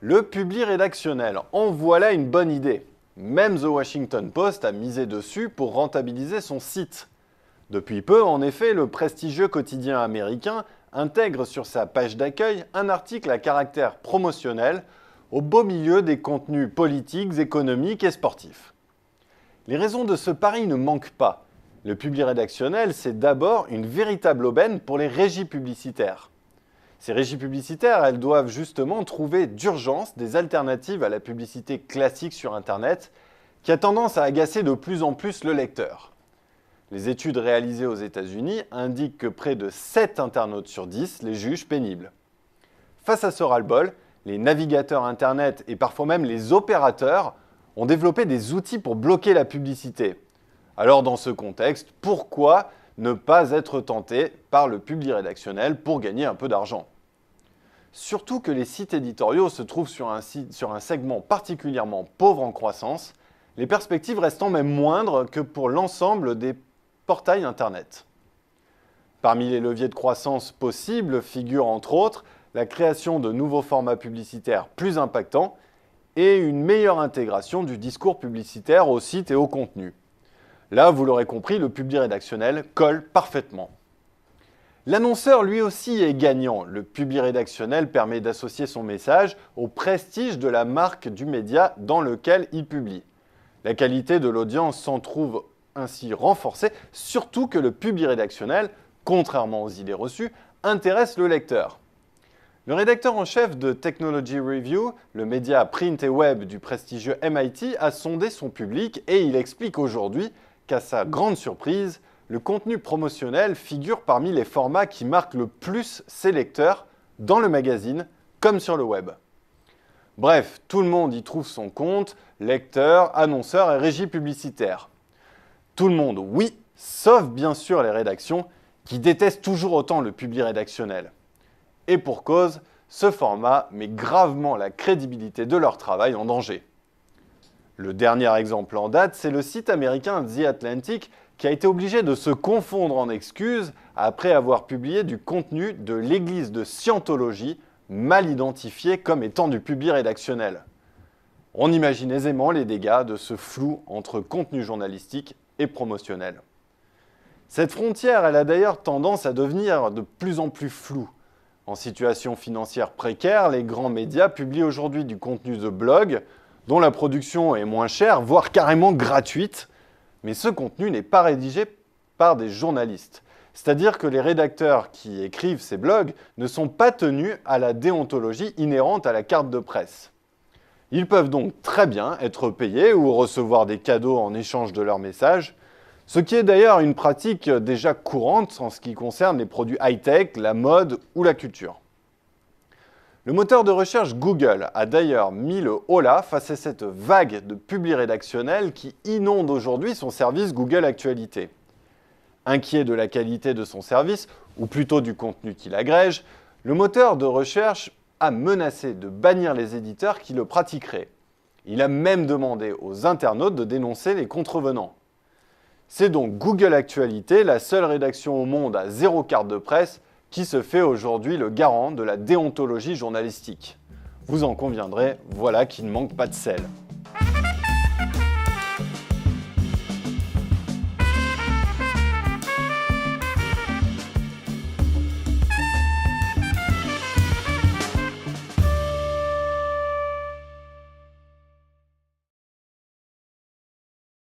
Le publi rédactionnel, en voilà une bonne idée. Même The Washington Post a misé dessus pour rentabiliser son site. Depuis peu, en effet, le prestigieux quotidien américain intègre sur sa page d'accueil un article à caractère promotionnel au beau milieu des contenus politiques, économiques et sportifs. Les raisons de ce pari ne manquent pas. Le publi rédactionnel, c'est d'abord une véritable aubaine pour les régies publicitaires. Ces régies publicitaires, elles doivent justement trouver d'urgence des alternatives à la publicité classique sur Internet qui a tendance à agacer de plus en plus le lecteur. Les études réalisées aux États-Unis indiquent que près de 7 internautes sur 10 les jugent pénibles. Face à ce ras-le-bol, les navigateurs Internet et parfois même les opérateurs ont développé des outils pour bloquer la publicité. Alors dans ce contexte, pourquoi ne pas être tenté par le publi rédactionnel pour gagner un peu d'argent? Surtout que les sites éditoriaux se trouvent sur un segment particulièrement pauvre en croissance, les perspectives restant même moindres que pour l'ensemble des portails Internet. Parmi les leviers de croissance possibles figurent entre autres la création de nouveaux formats publicitaires plus impactants et une meilleure intégration du discours publicitaire au site et au contenu. Là, vous l'aurez compris, le publi rédactionnel colle parfaitement. L'annonceur, lui aussi, est gagnant. Le publi rédactionnel permet d'associer son message au prestige de la marque du média dans lequel il publie. La qualité de l'audience s'en trouve ainsi renforcée, surtout que le publi rédactionnel, contrairement aux idées reçues, intéresse le lecteur. Le rédacteur en chef de Technology Review, le média print et web du prestigieux MIT, a sondé son public et il explique aujourd'hui qu'à sa grande surprise, le contenu promotionnel figure parmi les formats qui marquent le plus ses lecteurs dans le magazine comme sur le web. Bref, tout le monde y trouve son compte, lecteurs, annonceurs et régies publicitaires. Tout le monde, oui, sauf bien sûr les rédactions qui détestent toujours autant le publi rédactionnel. Et pour cause, ce format met gravement la crédibilité de leur travail en danger. Le dernier exemple en date, c'est le site américain The Atlantic qui a été obligé de se confondre en excuses après avoir publié du contenu de l'église de Scientologie mal identifié comme étant du publi rédactionnel. On imagine aisément les dégâts de ce flou entre contenu journalistique et promotionnel. Cette frontière, elle a d'ailleurs tendance à devenir de plus en plus floue. En situation financière précaire, les grands médias publient aujourd'hui du contenu de blog dont la production est moins chère, voire carrément gratuite, mais ce contenu n'est pas rédigé par des journalistes. C'est-à-dire que les rédacteurs qui écrivent ces blogs ne sont pas tenus à la déontologie inhérente à la carte de presse. Ils peuvent donc très bien être payés ou recevoir des cadeaux en échange de leurs messages, ce qui est d'ailleurs une pratique déjà courante en ce qui concerne les produits high-tech, la mode ou la culture. Le moteur de recherche Google a d'ailleurs mis le holà face à cette vague de publi rédactionnel qui inonde aujourd'hui son service Google Actualité. Inquiet de la qualité de son service, ou plutôt du contenu qu'il agrège, le moteur de recherche a menacé de bannir les éditeurs qui le pratiqueraient. Il a même demandé aux internautes de dénoncer les contrevenants. C'est donc Google Actualité, la seule rédaction au monde à 0 carte de presse, qui se fait aujourd'hui le garant de la déontologie journalistique. Vous en conviendrez, voilà qui ne manque pas de sel.